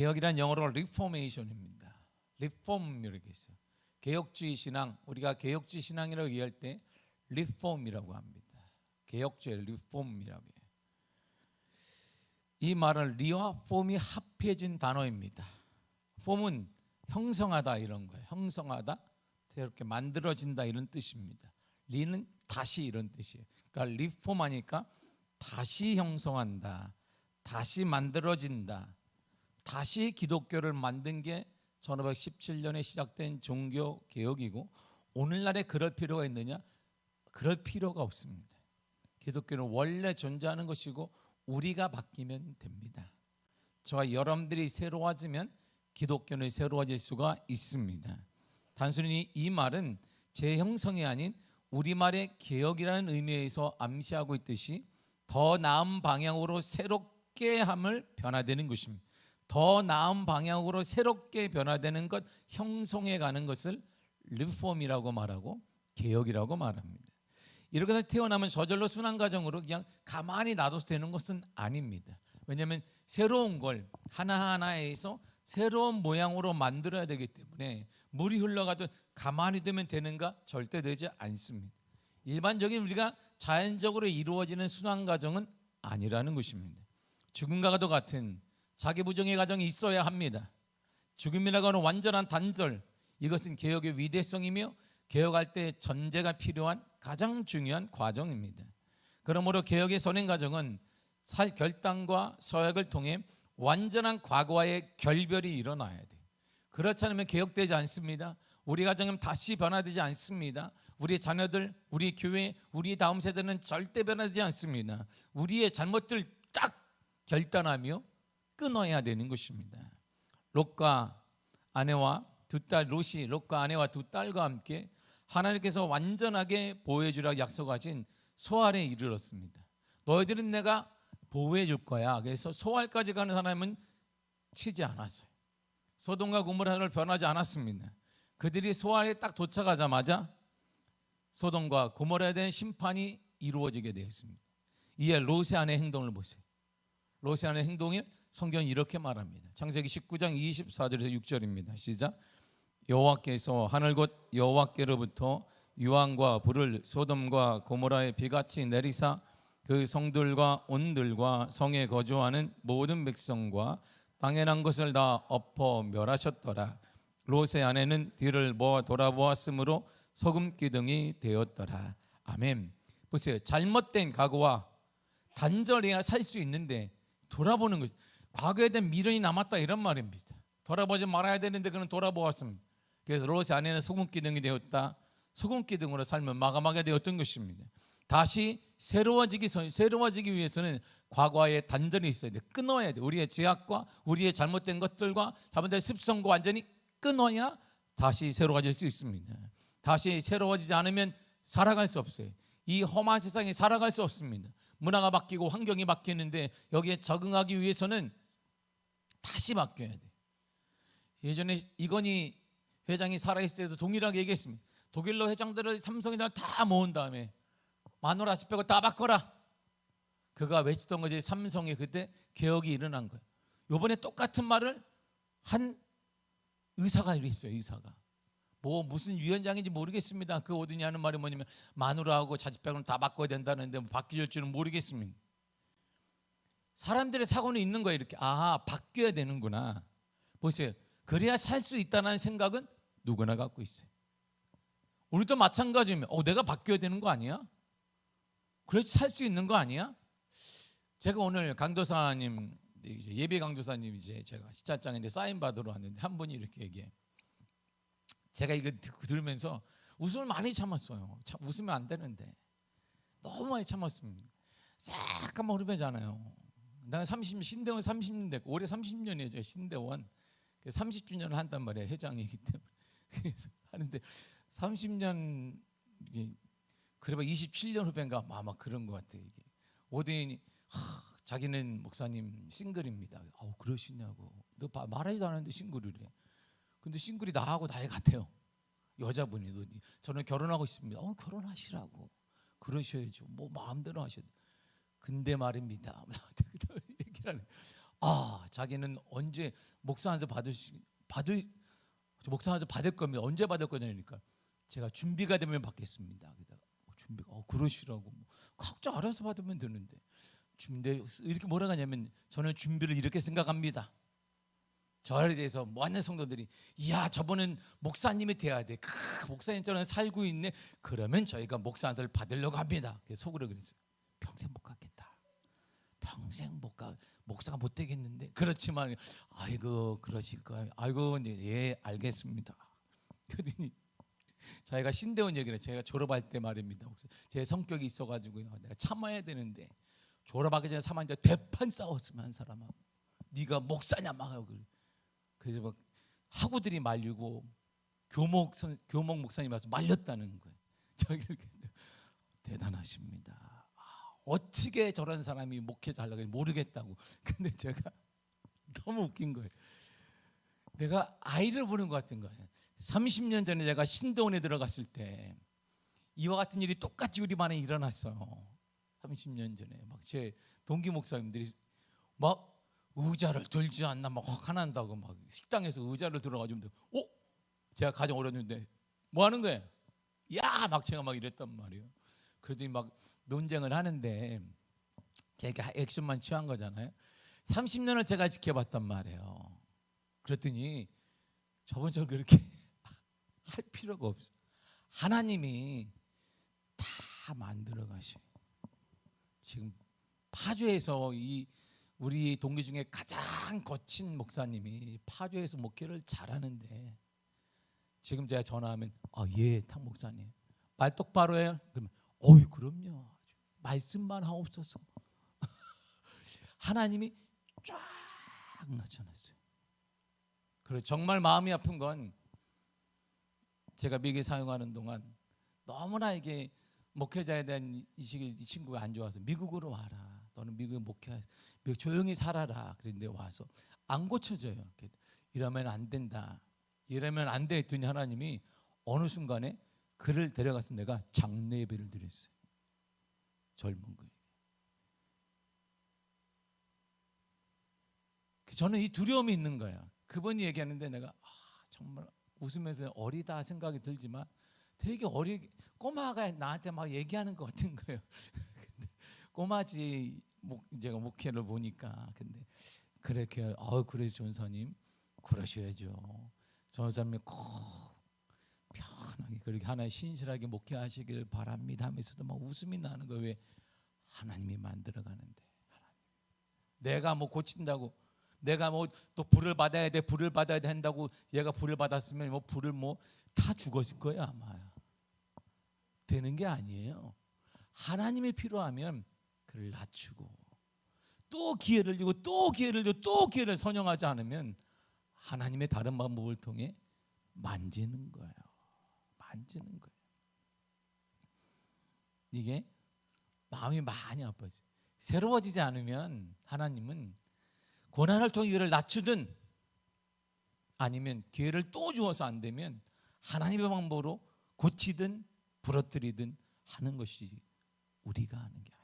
개혁이란 영어로 리포메이션입니다. 리폼 이렇게 있어요. 개혁주의 신앙, 우리가 개혁주의 신앙이라고 얘기할 때 리폼이라고 합니다. 개혁주의 리폼이라고 해요. 이 말은 리와 폼이 합해진 단어입니다. 폼은 형성하다 이런 거예요. 형성하다, 이렇게 만들어진다 이런 뜻입니다. 리는 다시 이런 뜻이에요. 그러니까 리폼하니까 다시 형성한다, 다시 만들어진다, 다시 기독교를 만든 게 1517년에 시작된 종교 개혁이고, 오늘날에 그럴 필요가 있느냐? 그럴 필요가 없습니다. 기독교는 원래 존재하는 것이고 우리가 바뀌면 됩니다. 저와 여러분들이 새로워지면 기독교는 새로워질 수가 있습니다. 단순히 이 말은 재형성이 아닌 우리말의 개혁이라는 의미에서 암시하고 있듯이 더 나은 방향으로 새롭게 함을 변화되는 것입니다. 더 나은 방향으로 새롭게 변화되는 것, 형성해 가는 것을 리폼이라고 말하고 개혁이라고 말합니다. 이렇게 해서 태어나면 저절로 순환 과정으로 그냥 가만히 놔둬서 되는 것은 아닙니다. 왜냐하면 새로운 걸 하나하나에서 새로운 모양으로 만들어야 되기 때문에 물이 흘러가도 가만히 두면 되는가? 절대 되지 않습니다. 일반적인 우리가 자연적으로 이루어지는 순환 과정은 아니라는 것입니다. 죽음과도 같은 자기 부정의 과정이 있어야 합니다. 죽음이라고 하는 완전한 단절, 이것은 개혁의 위대성이며 개혁할 때 전제가 필요한 가장 중요한 과정입니다. 그러므로 개혁의 선행 과정은 결단과 서약을 통해 완전한 과거와의 결별이 일어나야 돼요. 그렇지 않으면 개혁되지 않습니다. 우리 가정은 다시 변화되지 않습니다. 우리 자녀들, 우리 교회, 우리 다음 세대는 절대 변화되지 않습니다. 우리의 잘못들 딱 결단하며 끊어야 되는 것입니다. 롯과 아내와 두 딸, 롯이 롯과 아내와 두 딸과 함께 하나님께서 완전하게 보호해 주라고 약속하신 소알에 이르렀습니다. 너희들은 내가 보호해 줄 거야. 그래서 소알까지 가는 하나님은 치지 않았어요. 소돔과 고모라를 변하지 않았습니다. 그들이 소알에 딱 도착하자마자 소돔과 고모라에 대한 심판이 이루어지게 되었습니다. 이에 롯의 아내의 행동을 보세요. 롯의 아내의 행동을 성경이 이렇게 말합니다. 창세기 19장 24절에서 6절입니다. 시작. 여호와께서 하늘 곧 여호와께로부터 유황과 불을 소돔과 고모라에 비같이 내리사 그 성들과 온들과 성에 거주하는 모든 백성과 땅에 난 것을 다 엎어 멸하셨더라. 롯의 아내는 뒤를 돌아보았으므로 소금 기둥이 되었더라. 아멘. 보세요. 잘못된 과거와 단절해야 살 수 있는데 돌아보는 것, 과거에 대한 미련이 남았다 이런 말입니다. 돌아보지 말아야 되는데 그는 돌아보았습니다. 그래서 롯의 아내는 소금 기둥이 되었다. 소금 기둥으로 삶을 마감하게 되었던 것입니다. 다시 새로워지기 위해서는 과거의 단절이 있어야 돼. 끊어야 돼. 우리의 죄악과 우리의 잘못된 것들과 잘못된 습성과 완전히 끊어야 다시 새로워질 수 있습니다. 다시 새로워지지 않으면 살아갈 수 없어요. 이 험한 세상에 살아갈 수 없습니다. 문화가 바뀌고 환경이 바뀌는데 여기에 적응하기 위해서는 다시 바뀌어야 돼. 예전에 이건희 회장이 살아있을 때도 동일하게 얘기했습니다. 독일로 회장들을 삼성이나 다 모은 다음에 마누라 집 빼고 다 바꿔라. 그가 외치던 것이 삼성에 그때 개혁이 일어난 거예요. 이번에 똑같은 말을 한 의사가 이랬어요. 의사가 무슨 위원장인지 모르겠습니다. 그 어디냐 하는 말이 뭐냐면 마누라하고 자식 빼고는 다 바꿔야 된다는데 바뀌질 줄은 모르겠습니다. 사람들의 사고는 있는 거예요. 이렇게 바뀌어야 되는구나. 보세요. 그래야 살 수 있다는 생각은 누구나 갖고 있어요. 우리도 마찬가지입니다. 내가 바뀌어야 되는 거 아니야? 그래야지 살 수 있는 거 아니야? 제가 오늘 강도사님, 예배 강도사님 제가 시찰장인데 사인 받으러 왔는데 한 분이 이렇게 얘기해. 제가 이거 들으면서 웃음을 많이 참았어요. 웃으면 안 되는데 너무 많이 참았습니다. 잠깐만 후배잖아요. 나 신대원 30년 됐고 올해 30년이에요. 제가 신대원 30주년을 한단 말이에요. 회장이기 때문에. 그래서 하는데 30년 그래봐 27년 후배인가 아마 그런 것 같아요. 이게 오더니 자기는 목사님 싱글입니다. 그러시냐고. 너 말하지도 않았는데 싱글이래. 근데 싱글이 나하고 나이 같아요. 여자분이. 저는 결혼하고 싶습니다. 결혼하시라고. 그러셔야죠. 마음대로 하셔도. 근데 말입니다. 얘기를 하네. 자기는 언제 목사한테 목사한테 받을 겁니다. 언제 받을 거냐니까 제가 준비가 되면 받겠습니다. 그러시라고. 각자 알아서 받으면 되는데 이렇게 뭐라고 하냐면 저는 준비를 이렇게 생각합니다. 저에 대해서 많은 성도들이 저분은 목사님이 돼야 돼. 목사님처럼 살고 있네. 그러면 저희가 목사들 받으려고 합니다. 속으로 그랬어요. 평생 못 갖겠다. 평생 목사가 못 되겠는데. 그렇지만 아이고 그러실 거예요. 아이고 예 알겠습니다. 그러더니 자기가 신대원 얘기를 제가 졸업할 때 말입니다. 제 성격이 있어가지고요. 내가 참아야 되는데 졸업하기 전에 3학년 대판 싸웠으면 한 사람하고 네가 목사냐 막 하고 그래서 막 학우들이 말리고 교목 목사님 와서 말렸다는 거예요. 저기 대단하십니다. 어떻게 저런 사람이 목회자 하려고 모르겠다고. 근데 제가 너무 웃긴 거예요. 내가 아이를 보는 것 같은 거예요. 30년 전에 제가 신도원에 들어갔을 때 이와 같은 일이 똑같이 우리 반에 일어났어요. 30년 전에 막 제 동기 목사님들이 막 의자를 들지 않나 막 화난다고 막 식당에서 의자를 들어가지고 제가 가장 어렸는데 뭐 하는 거예요? 막 제가 막 이랬단 말이에요. 그러더니 막 논쟁을 하는데 제가 액션만 취한 거잖아요. 30년을 제가 지켜봤단 말이에요. 그랬더니 저번처럼 그렇게 할 필요가 없어. 하나님이 다 만들어 가셔. 지금 파주에서 우리 동기 중에 가장 거친 목사님이 파주에서 목회를 잘하는데 지금 제가 전화하면 탁 목사님 말 똑바로 해요. 그러면 그럼요. 말씀만 하옵소서. 하나님이 쫙 나타났어요. 그리고 정말 마음이 아픈 건 제가 미국에 사용하는 동안 너무나 이게 목회자에 대한 인식이 이 친구가 안 좋아서 미국으로 와라. 너는 미국에 미국 조용히 살아라. 그런데 와서 안 고쳐져요. 이러면 안 된다. 이러면 안 돼 했더니 하나님이 어느 순간에 그를 데려가서 내가 장례 예배를 드렸어요. 젊은 거예요. 저는 이 두려움이 있는 거예요. 그분이 얘기하는데 내가 정말 웃으면서 어리다 생각이 들지만 되게 꼬마가 나한테 막 얘기하는 것 같은 거예요. 근데 꼬마지 제가 목회를 보니까 근데 그렇게 그래서 전사님 그러셔야죠. 전사님 꼭 편하게 그렇게 하나님 신실하게 목회하시길 바랍니다 하면서도 막 웃음이 나는 거예요. 왜? 하나님이 만들어가는데 내가 고친다고 내가 또 불을 받아야 돼 한다고 얘가 불을 받았으면 불을 다 죽었을 거예요 아마. 되는 게 아니에요. 하나님이 필요하면 그를 낮추고 또 기회를 주고 또 기회를 주고 또 기회를 선용하지 않으면 하나님의 다른 방법을 통해 만지는 거예요. 만지는 거예요. 이게 마음이 많이 아파져요. 새로워지지 않으면 하나님은 고난을 통해 이를 낮추든 아니면 기회를 또 주어서 안 되면 하나님의 방법으로 고치든 부러뜨리든 하는 것이 우리가 하는 게 아니에요.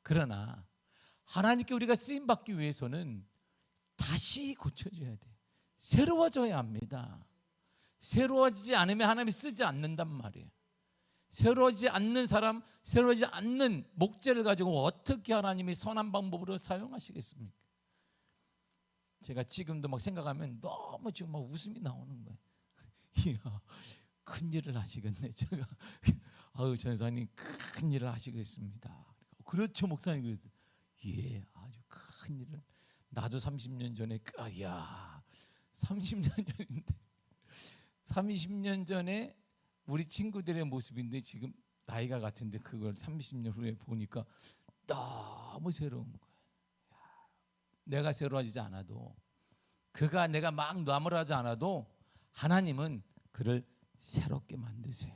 그러나 하나님께 우리가 쓰임받기 위해서는 다시 고쳐져야 돼. 새로워져야 합니다. 새로워지지 않으면 하나님이 쓰지 않는단 말이에요. 새로워지지 않는 사람, 새로워지지 않는 목재를 가지고 어떻게 하나님이 선한 방법으로 사용하시겠습니까? 제가 지금도 막 생각하면 너무 지금 막 웃음이 나오는 거예요. 이야, 큰 일을 하시겠네. 제가 전사님 큰 일을 하시겠습니다. 그렇죠 목사님. 그래서 예, 아주 큰 일을. 나도 30년 전에 30년 전인데 30년 전에 우리 친구들의 모습인데 지금 나이가 같은데 그걸 30년 후에 보니까 너무 새로운 거예요. 내가 새로워지지 않아도 그가 내가 막 나무라지 않아도 하나님은 그를 새롭게 만드세요.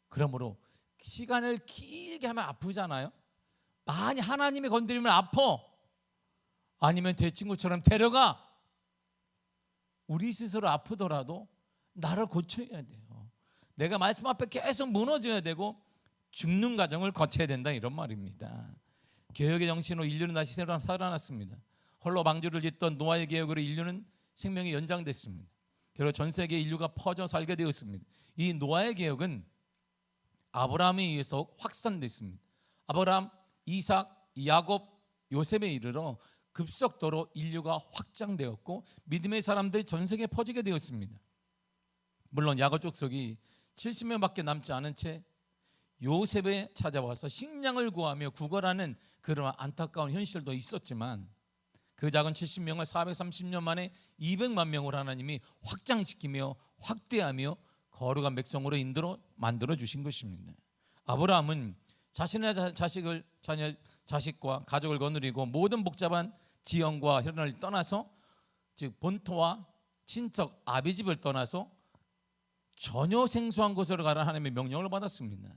그러므로 시간을 길게 하면 아프잖아요. 많이 하나님이 건드리면 아파. 아니면 제 친구처럼 데려가. 우리 스스로 아프더라도 나를 고쳐야 돼요. 내가 말씀 앞에 계속 무너져야 되고 죽는 과정을 거쳐야 된다 이런 말입니다. 개혁의 정신으로 인류는 다시 새로 살아났습니다. 홀로 방주를 짓던 노아의 계획으로 인류는 생명이 연장됐습니다. 그리고 전 세계 인류가 퍼져 살게 되었습니다. 이 노아의 계획은 아브라함에 의해서 확산됐습니다. 아브라함, 이삭, 야곱, 요셉에 이르러 급속도로 인류가 확장되었고 믿음의 사람들이 전 세계에 퍼지게 되었습니다. 물론 야곱 족속이 70명밖에 남지 않은 채 요셉에 찾아와서 식량을 구하며 구걸하는 그런 안타까운 현실도 있었지만 그 작은 70명을 430년 만에 200만 명으로 하나님이 확장시키며 확대하며 거룩한 백성으로 만들어 주신 것입니다. 아브라함은 자신의 자식과 가족을 거느리고 모든 복잡한 지형과 혈연을 떠나서 즉 본토와 친척 아비집을 떠나서 전혀 생소한 곳으로 가라 하나님의 명령을 받았습니다.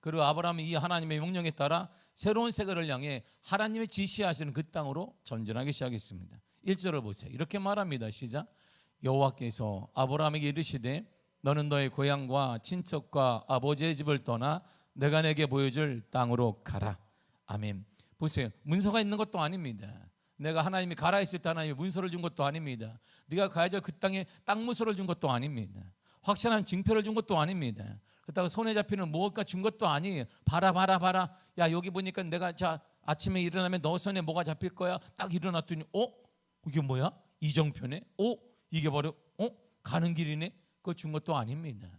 그리고 아브라함이 이 하나님의 명령에 따라 새로운 세계를 향해 하나님의 지시하시는 그 땅으로 전진하기 시작했습니다. 1절을 보세요. 이렇게 말합니다. 시작. 여호와께서 아브라함에게 이르시되 너는 너의 고향과 친척과 아버지의 집을 떠나 내가 내게 보여줄 땅으로 가라. 아멘. 보세요. 문서가 있는 것도 아닙니다. 내가 하나님이 가라 했을 때 하나님이 문서를 준 것도 아닙니다. 네가 가야 될 그 땅에 땅 문서를 준 것도 아닙니다. 확실한 징표를 준 것도 아닙니다. 그렇다고 손에 잡히는 무엇가 준 것도 아니에요. 봐라. 야 여기 보니까 내가 자 아침에 일어나면 너 손에 뭐가 잡힐 거야. 딱 일어났더니 이게 뭐야? 이정표네. 이게 바로 가는 길이네. 그거 준 것도 아닙니다.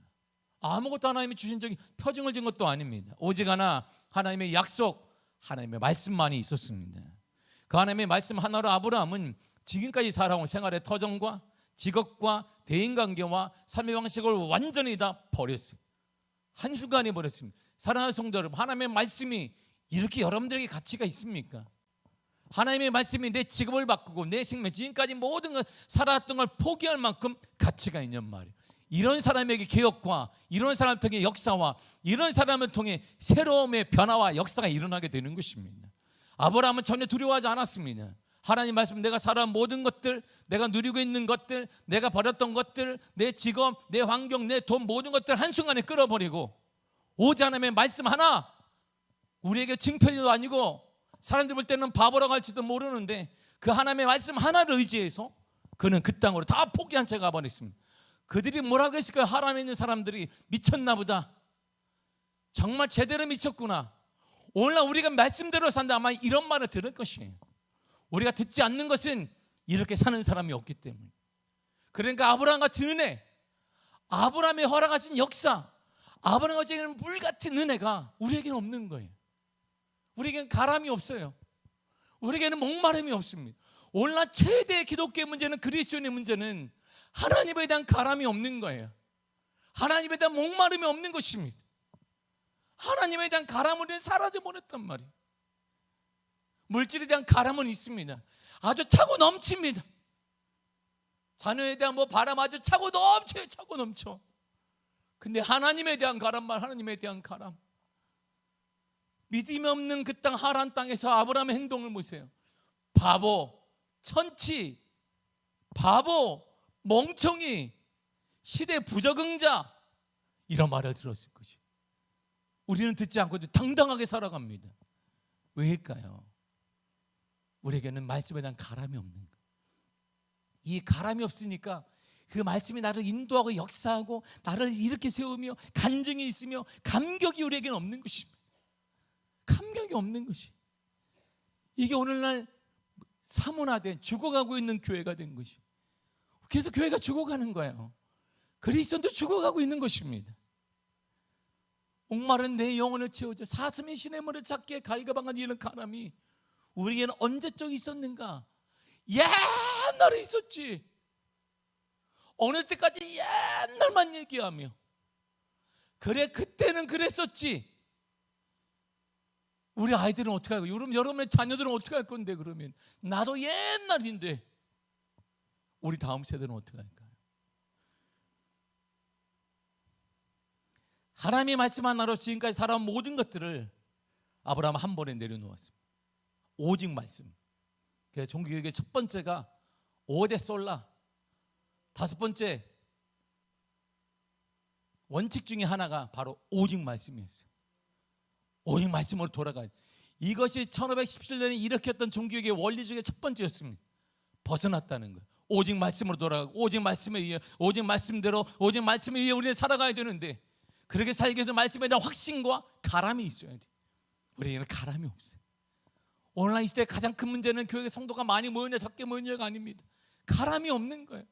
아무것도 하나님이 주신 적이 표징을 준 것도 아닙니다. 오직 하나 하나님의 약속, 하나님의 말씀만이 있었습니다. 그 하나님의 말씀 하나로 아브라함은 지금까지 살아온 생활의 터전과 직업과 대인관계와 삶의 방식을 완전히 다 버렸어요. 한순간에 버렸습니다. 사랑하는 성도 여러분, 하나님의 말씀이 이렇게 여러분들에게 가치가 있습니까? 하나님의 말씀이 내 직업을 바꾸고 내 생명, 지금까지 모든 걸 살아왔던 걸 포기할 만큼 가치가 있는 말이에요. 이런 사람에게 개혁과 이런 사람을 통해 역사와 이런 사람을 통해 새로움의 변화와 역사가 일어나게 되는 것입니다. 아브라함은 전혀 두려워하지 않았습니다. 하나님 말씀, 내가 살아온 모든 것들, 내가 누리고 있는 것들, 내가 버렸던 것들, 내 직업, 내 환경, 내 돈, 모든 것들 한순간에 끌어버리고 오직 하나님의 말씀 하나, 우리에게 징표도 아니고 사람들 볼 때는 바보라고 할지도 모르는데 그 하나님의 말씀 하나를 의지해서 그는 그 땅으로 다 포기한 채 가버렸습니다. 그들이 뭐라고 했을까요? 하란에 있는 사람들이 미쳤나 보다, 정말 제대로 미쳤구나, 오늘날 우리가 말씀대로 산다, 아마 이런 말을 들을 것이에요. 우리가 듣지 않는 것은 이렇게 사는 사람이 없기 때문에. 그러니까 아브라함 같은 은혜, 아브라함이 허락하신 역사, 아브라함 같은 물 같은 은혜가 우리에게는 없는 거예요. 우리에게는 가람이 없어요. 우리에게는 목마름이 없습니다. 오늘날 최대의 기독교의 문제는, 그리스도인의 문제는 하나님에 대한 가람이 없는 거예요. 하나님에 대한 목마름이 없는 것입니다. 하나님에 대한 가람은 사라져버렸단 말이에요. 물질에 대한 가람은 있습니다. 아주 차고 넘칩니다. 자녀에 대한 바람 아주 차고 넘쳐요. 차고 넘쳐. 근데 하나님에 대한 가람만, 하나님에 대한 가람. 믿음이 없는 그 땅 하란 땅에서 아브라함의 행동을 보세요. 바보, 천치, 바보, 멍청이, 시대 부적응자, 이런 말을 들었을 것이. 우리는 듣지 않고 당당하게 살아갑니다. 왜일까요? 우리에게는 말씀에 대한 가람이 없는 거예요. 이 가람이 없으니까 그 말씀이 나를 인도하고 역사하고 나를 이렇게 세우며 간증이 있으며 감격이 우리에게는 없는 것입니다. 감격이 없는 것이, 이게 오늘날 사문화된, 죽어가고 있는 교회가 된 것이. 그래서 교회가 죽어가는 거예요. 그리스도도 죽어가고 있는 것입니다. 목마른 내 영혼을 채우죠. 사슴이 시냇물을 찾기에 갈가방한 이런 가람이 우리에게는 언제적 있었는가? 옛날에 있었지. 어느 때까지 옛날만 얘기하며, 그래 그때는 그랬었지. 우리 아이들은 어떻게 할까요? 여러분의 자녀들은 어떻게 할 건데? 그러면 나도 옛날인데 우리 다음 세대는 어떻게 할까요? 하나님의 말씀 하나로 지금까지 살아온 모든 것들을 아브라함 한 번에 내려놓았습니다. 오직 말씀. 그래서 종교개혁의 첫 번째가 오데 솔라, 다섯 번째 원칙 중에 하나가 바로 오직 말씀이었어요. 오직 말씀으로 돌아가야 돼. 이것이 1517년에 일으켰던 종교개혁의 원리 중에 첫 번째였습니다. 벗어났다는 거예요. 오직 말씀으로 돌아가고 오직 말씀에 의해 오직 말씀대로 오직 말씀에 의해 우리는 살아가야 되는데 그렇게 살기 위해서 말씀에 대한 확신과 가람이 있어야 돼요. 우리에게는 가람이 없어요. 오늘날 이 시대의 가장 큰 문제는 교회 성도가 많이 모였냐 적게 모였냐가 아닙니다. 가람이 없는 거예요.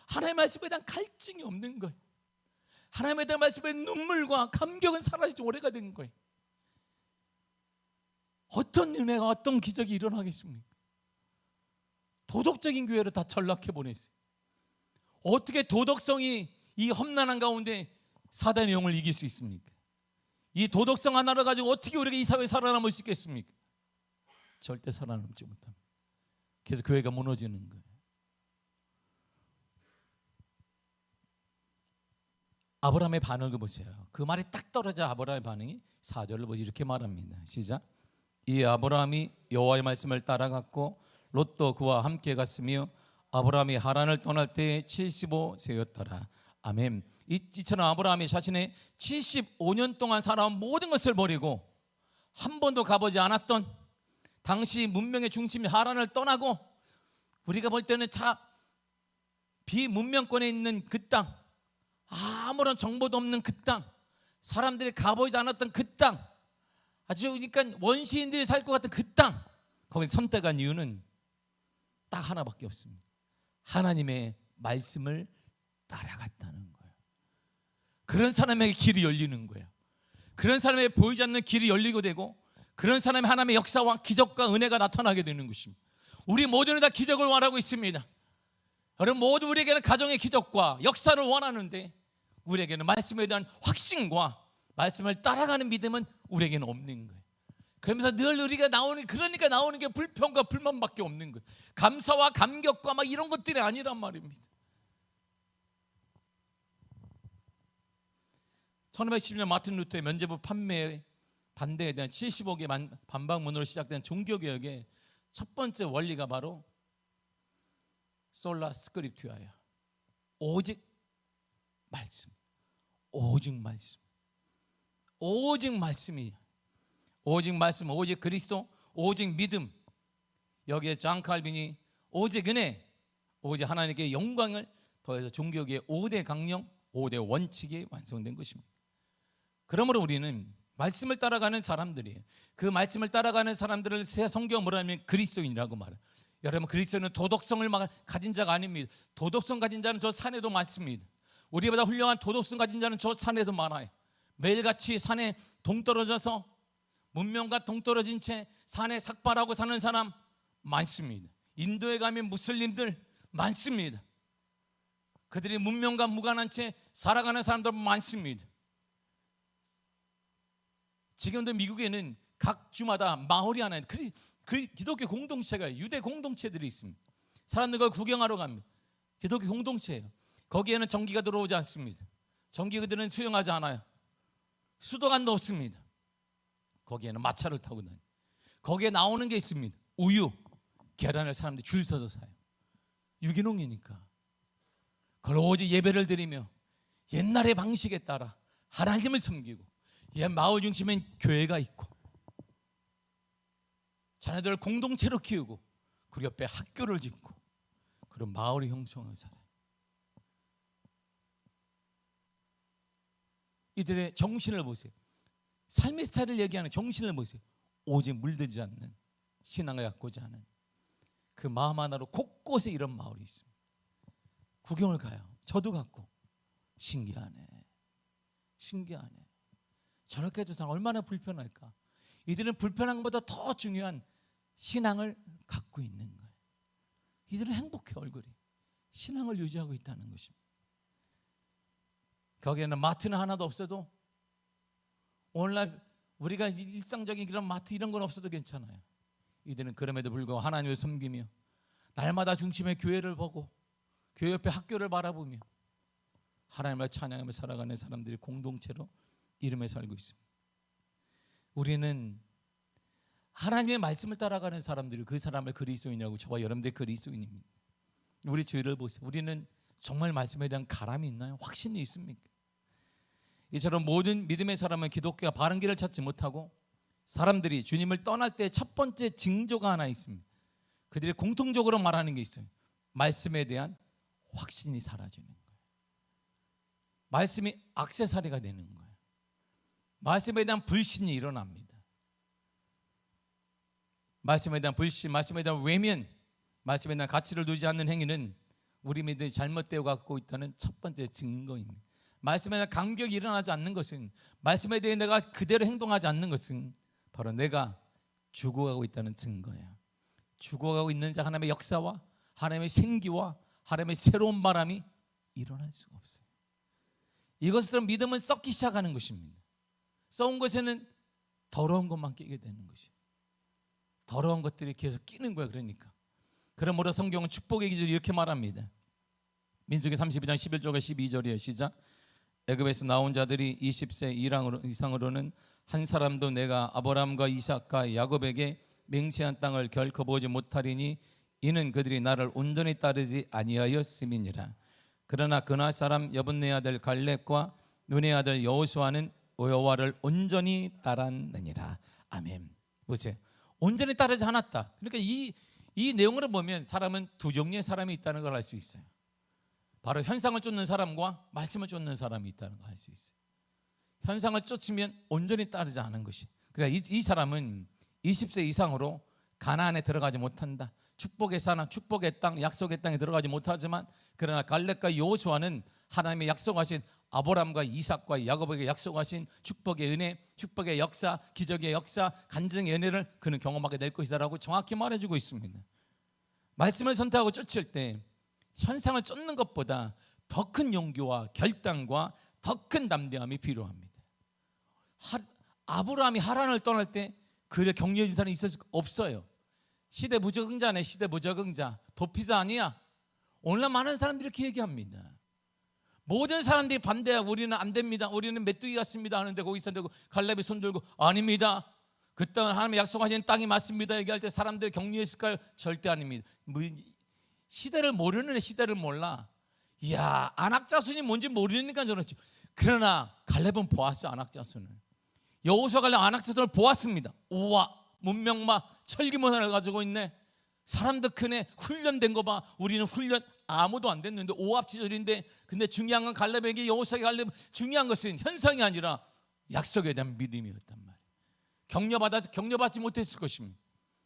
하나님의 말씀에 대한 갈증이 없는 거예요. 하나님에 대한 말씀에 눈물과 감격은 사라진 지 오래가 된 거예요. 어떤 은혜가 어떤 기적이 일어나겠습니까? 도덕적인 교회로 다 전락해 보냈어요. 어떻게 도덕성이 이 험난한 가운데 사단의 영을 이길 수 있습니까? 이 도덕성 하나를 가지고 어떻게 우리가 이 사회에 살아남을 수 있겠습니까? 절대 살아남지 못합니다. 그래서 교회가 무너지는 거예요. 아브라함의 반응을 보세요. 그 말이 딱 떨어져 아브라함의 반응이 4절을 보시 이렇게 말합니다. 시작. 이 아브라함이 여호와의 말씀을 따라갔고 롯도 그와 함께 갔으며 아브라함이 하란을 떠날 때에 75세였더라. 아멘. 이처럼 아브라함이 자신의 75년 동안 살아온 모든 것을 버리고 한 번도 가보지 않았던 당시 문명의 중심인 하란을 떠나고 우리가 볼 때는 비문명권에 있는 그 땅, 아무런 정보도 없는 그 땅, 사람들이 가보지 않았던 그 땅, 아주 그러니까 원시인들이 살 것 같은 그 땅, 거기 선택한 이유는 딱 하나밖에 없습니다. 하나님의 말씀을 따라갔다는 거예요. 그런 사람에게 길이 열리는 거예요. 그런 사람에게 보이지 않는 길이 열리게 되고 그런 사람의 하나님의 역사와 기적과 은혜가 나타나게 되는 것입니다. 우리 모두는 다 기적을 원하고 있습니다. 여러분 모두 우리에게는 가정의 기적과 역사를 원하는데 우리에게는 말씀에 대한 확신과 말씀을 따라가는 믿음은 우리에게는 없는 거예요. 그러면서 늘 우리가 나오는 게 불평과 불만밖에 없는 거예요. 감사와 감격과 막 이런 것들이 아니란 말입니다. 1510년 마틴 루터의 면죄부 판매 반대에 대한 75개 반박문으로 시작된 종교개혁의 첫 번째 원리가 바로 솔라 스크립투아예요. 오직 말씀, 오직 말씀, 오직 말씀이에요. 오직 말씀, 오직 그리스도, 오직 믿음. 여기에 잔 칼빈이 오직 은혜, 오직 하나님께 영광을 더해서 종교개혁의 5대 강령, 5대 원칙이 완성된 것입니다. 그러므로 우리는 말씀을 따라가는 사람들이에요. 그 말씀을 따라가는 사람들을 새 성경은 뭐라 하면 그리스도인이라고 말해요. 여러분 그리스도는 도덕성을 가진 자가 아닙니다. 도덕성 가진 자는 저 산에도 많습니다. 우리보다 훌륭한 도덕성 가진 자는 저 산에도 많아요. 매일같이 산에 동떨어져서 문명과 동떨어진 채 산에 삭발하고 사는 사람 많습니다. 인도에 가면 무슬림들 많습니다. 그들이 문명과 무관한 채 살아가는 사람들 많습니다. 지금도 미국에는 각 주마다 마을이 하나 기독교 공동체가 유대 공동체들이 있습니다. 사람들과 구경하러 갑니다. 기독교 공동체예요. 거기에는 전기가 들어오지 않습니다. 전기 그들은 수용하지 않아요. 수도관도 없습니다. 거기에는 마차를 타고 다녀요. 거기에 나오는 게 있습니다. 우유, 계란을 사람들이 줄 서서 사요. 유기농이니까. 그걸 오직 예배를 드리며 옛날의 방식에 따라 하나님을 섬기고 마을 중심엔 교회가 있고 자녀들을 공동체로 키우고 그 옆에 학교를 짓고 그런 마을이 형성하고 살아요. 이들의 정신을 보세요. 삶의 스타일을 얘기하는 정신을 보세요. 오직 물들지 않는 신앙을 갖고자 하는 그 마음 하나로 곳곳에 이런 마을이 있습니다. 구경을 가요. 저도 갔고 신기하네. 저렇게 해도 사람 얼마나 불편할까. 이들은 불편한 것보다 더 중요한 신앙을 갖고 있는 거예요. 이들은 행복해. 얼굴이 신앙을 유지하고 있다는 것입니다. 거기에는 마트는 하나도 없어도 오늘날 우리가 일상적인 그런 마트 이런 건 없어도 괜찮아요. 이들은 그럼에도 불구하고 하나님을 섬기며 날마다 중심의 교회를 보고 교회 옆에 학교를 바라보며 하나님을 찬양하며 살아가는 사람들이 공동체로 이름에 살고 있습니다. 우리는 하나님의 말씀을 따라가는 사람들이 그 사람을 그리스도인이라고 저와 여러분들 그리스도인입니다. 우리 주위를 보세요. 우리는 정말 말씀에 대한 가람이 있나요? 확신이 있습니까? 이처럼 모든 믿음의 사람은 기독교가 바른 길을 찾지 못하고 사람들이 주님을 떠날 때 첫 번째 징조가 하나 있습니다. 그들이 공통적으로 말하는 게 있어요. 말씀에 대한 확신이 사라지는 거예요. 말씀이 액세서리가 되는 거예요. 말씀에 대한 불신이 일어납니다. 말씀에 대한 불신, 말씀에 대한 외면, 말씀에 대한 가치를 두지 않는 행위는 우리 믿음이 잘못되어 갖고 있다는 첫 번째 증거입니다. 말씀에 대한 감격이 일어나지 않는 것은, 말씀에 대해 내가 그대로 행동하지 않는 것은 바로 내가 죽어가고 있다는 증거예요. 죽어가고 있는 자, 하나님의 역사와 하나님의 생기와 하나님의 새로운 바람이 일어날 수가 없어요. 이것으로 믿음은 썩기 시작하는 것입니다. 썩은 것에는 더러운 것만 끼게 되는 것이에요. 더러운 것들이 계속 끼는 거예요. 그러므로 성경은 축복의 기준을 이렇게 말합니다. 민수기 32장 11절과 12절이에요. 시작. 애굽에서 나온 자들이 20세 이상으로는 한 사람도 내가 아브라함과 이삭과 야곱에게 맹세한 땅을 결코 보지 못하리니 이는 그들이 나를 온전히 따르지 아니하였음이니라. 그러나 그나 사람 여분네 아들 갈렙과 눈의 아들 여호수아는 여호와를 온전히 따랐느니라. 아멘. 보세요. 온전히 따르지 않았다. 그러니까 이 내용을 보면 사람은 두 종류의 사람이 있다는 걸 알 수 있어요. 바로 현상을 쫓는 사람과 말씀을 쫓는 사람이 있다는 걸 알 수 있어요. 현상을 쫓으면 온전히 따르지 않은 것이. 그러니까 이 사람은 20세 이상으로 가나안에 들어가지 못한다. 축복의 사람, 축복의 땅, 약속의 땅에 들어가지 못하지만, 그러나 갈렙과 여호수아는 하나님의 약속하신 아브라함과 이삭과 야곱에게 약속하신 축복의 은혜, 축복의 역사, 기적의 역사, 간증의 은혜를 그는 경험하게 될 것이다라고 정확히 말해주고 있습니다. 말씀을 선택하고 쫓을 때 현상을 쫓는 것보다 더 큰 용기와 결단과 더 큰 담대함이 필요합니다. 아브라함이 하란을 떠날 때 그를 격려해 준 사람이 있을 수 없어요. 시대 무적응자네. 시대 무적응자. 도피자 아니야. 오늘날 많은 사람들이 이렇게 얘기합니다. 모든 사람들이 반대하고 우리는 안 됩니다, 우리는 메뚜기 같습니다 하는데, 거기서 갈렙이 손들고 아닙니다, 그 땅은 하나님의 약속하신 땅이 맞습니다 얘기할 때 사람들이 격려했을까요? 절대 아닙니다. 시대를 모르는 애, 시대를 몰라. 이야, 안악자손이 뭔지 모르니까 저렇지. 그러나 갈렙은 보았어. 안악자손을. 여호수아 갈렙 안악자손을 보았습니다. 우와, 문명마 철기문화를 가지고 있네. 사람도 크네. 훈련된 거 봐. 우리는 훈련 아무도 안 됐는데 오합지졸인데, 근데 중요한 건 갈렙에게, 여호수아에게 갈렙 중요한 것은 현상이 아니라 약속에 대한 믿음이었단 말이에요. 격려받지 못했을 것입니다.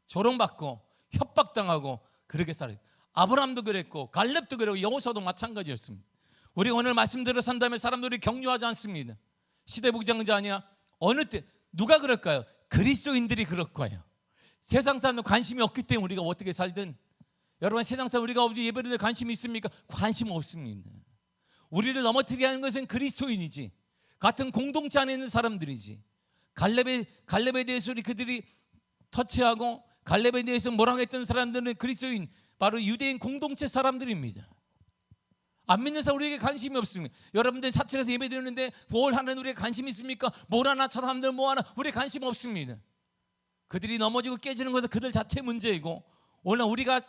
조롱받고 협박당하고 그렇게 살아요. 아브라함도 그랬고 갈렙도 그랬고 여호수아도 마찬가지였습니다. 우리가 오늘 말씀대로 산다면 사람들이 격려하지 않습니다. 시대부장자 아니야? 어느 때 누가 그럴까요? 그리스도인들이 그럴 거예요. 세상 사람은 관심이 없기 때문에 우리가 어떻게 살든. 여러분, 세상 사람 우리가 예배를 관심이 있습니까? 관심 없습니다. 우리를 넘어뜨리게 하는 것은 그리스도인이지, 같은 공동체 안에 있는 사람들이지. 갈렙에 대해서 그들이 터치하고 갈렙에 대해서 뭐라고 했던 사람들은 그리스도인, 바로 유대인 공동체 사람들입니다. 안 믿는 사람 우리에게 관심이 없습니다. 여러분들 사찰에서 예배 드리는데 뭘 하는 우리에게 관심이 있습니까? 뭘 하나, 저 사람들 뭐 하나, 우리에게 관심 없습니다. 그들이 넘어지고 깨지는 것은 그들 자체 문제이고, 오늘 우리가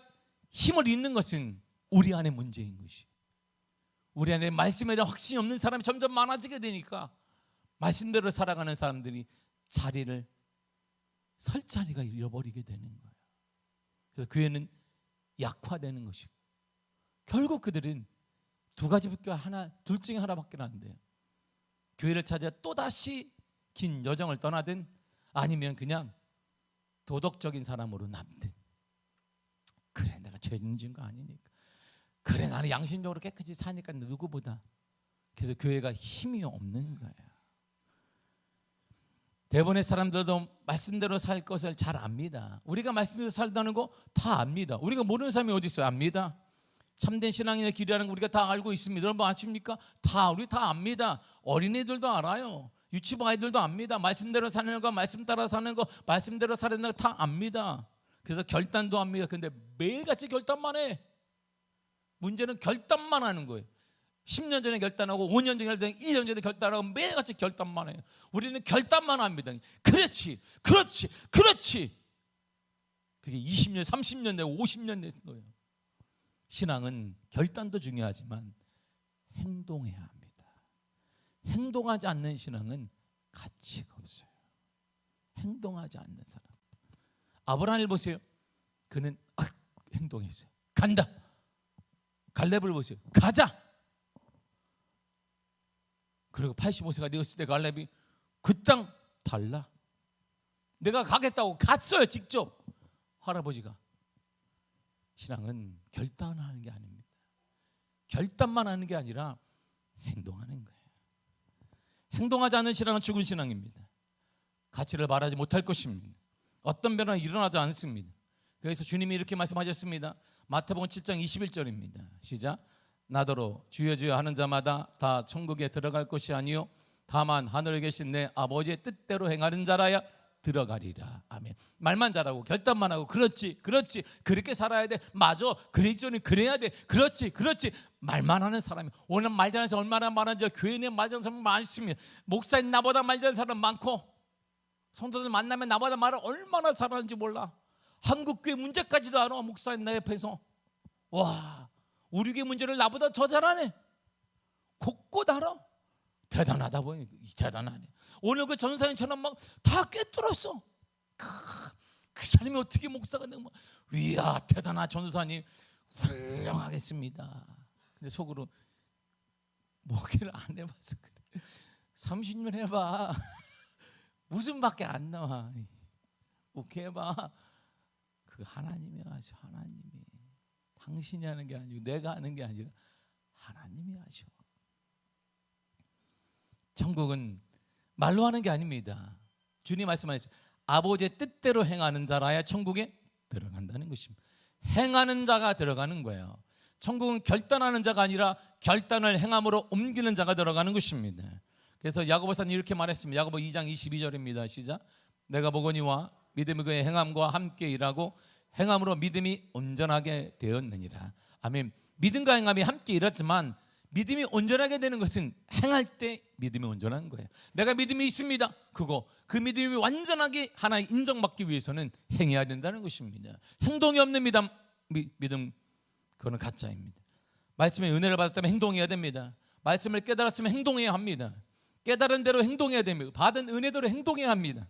힘을 잃는 것은 우리 안의 문제인 것이. 우리 안에 말씀에 대한 확신이 없는 사람이 점점 많아지게 되니까 말씀대로 살아가는 사람들이 자리를 설 자리가 잃어버리게 되는 거예요. 그래서 교회는 약화되는 것이고, 결국 그들은 두 가지밖에 둘 중에 하나밖에 안 돼요. 교회를 찾아 또다시 긴 여정을 떠나든, 아니면 그냥 도덕적인 사람으로 남든. 그래, 내가 죄 지은 거 아니니까. 그래, 나는 양심적으로 깨끗이 사니까 누구보다. 그래서 교회가 힘이 없는 거예요. 대부분의 사람들도 말씀대로 살 것을 잘 압니다. 우리가 말씀대로 살다는 거 다 압니다. 우리가 모르는 사람이 어디 있어요? 압니다. 참된 신앙인의 길이라는 거 우리가 다 알고 있습니다. 여러분 아십니까? 우리 다 압니다. 어린이들도 알아요. 유치부 아이들도 압니다. 말씀대로 사는 거, 말씀 따라 사는 거, 말씀대로 사는 거 다 압니다. 그래서 결단도 합니다. 근데 매일같이 결단만 해. 문제는 결단만 하는 거예요. 10년 전에 결단하고 5년 전에 결단하고 1년 전에 결단하고 매일같이 결단만 해요. 우리는 결단만 합니다. 그렇지, 그렇지, 그렇지. 그게 20년, 30년 되고 50년 되는 거예요. 신앙은 결단도 중요하지만 행동해야 합니다. 행동하지 않는 신앙은 가치가 없어요. 행동하지 않는 사람. 아브라함을 보세요. 그는 행동했어요. 간다. 갈렙을 보세요. 가자. 그리고 85세가 되었을 때 갈렙이 그 땅 달라. 내가 가겠다고 갔어요. 직접. 할아버지가. 신앙은 결단하는 게 아닙니다. 결단만 하는 게 아니라 행동하는 거예요. 행동하지 않는 신앙은 죽은 신앙입니다. 가치를 말하지 못할 것입니다. 어떤 변화는 일어나지 않습니다. 그래서 주님이 이렇게 말씀하셨습니다. 마태복음 7장 21절입니다. 시작. 나더러 주여 주여 하는 자마다 다 천국에 들어갈 것이 아니요 다만 하늘에 계신 내 아버지의 뜻대로 행하는 자라야 들어가리라. 아멘. 말만 잘하고 결단만 하고 그렇지 그렇게 살아야 돼. 맞아. 그리스도는 그래야 돼. 그렇지 말만 하는 사람이 오늘 말 잘하는 사람 얼마나 많은지 교회 내 말 잘하는 사람 많습니다. 목사님 나보다 말 잘하는 사람 많고 성도들 만나면 나보다 말을 얼마나 잘하는지 몰라. 한국교회 문제까지도 알아. 목사님 내 옆에서. 와, 우리 교회 문제를 나보다 더 잘하네. 곳곳 알아. 대단하다 보니 대단하네. 오늘 그 전사님처럼 막 다 꿰뚫었어. 그 사람이 어떻게 목사가 되면 이야 대단한 전사님 훌륭하겠습니다. 근데 속으로 목회를 안 해봐서 그래. 30년 해봐. 무슨 밖에 안 나와. 목회해봐. 그 하나님이 하셔. 하나님이. 당신이 하는 게 아니고 내가 하는 게 아니라 하나님이 하셔. 천국은 말로 하는 게 아닙니다. 주님 말씀하셨어요. 아버지의 뜻대로 행하는 자라야 천국에 들어간다는 것입니다. 행하는 자가 들어가는 거예요. 천국은 결단하는 자가 아니라 결단을 행함으로 옮기는 자가 들어가는 것입니다. 그래서 야고보서는 이렇게 말했습니다. 야고보 2장 22절입니다. 시작. 내가 보거니와 믿음의 그의 행함과 함께 일하고 행함으로 믿음이 온전하게 되었느니라. 아멘. 믿음과 행함이 함께 일했지만 믿음이 온전하게 되는 것은 행할 때 믿음이 온전한 거예요. 내가 믿음이 있습니다. 그 믿음이 완전하게 하나의 인정받기 위해서는 행해야 된다는 것입니다. 행동이 없는 믿음 그거는 가짜입니다. 말씀의 은혜를 받았다면 행동해야 됩니다. 말씀을 깨달았으면 행동해야 합니다. 깨달은 대로 행동해야 됩니다. 받은 은혜대로 행동해야 합니다.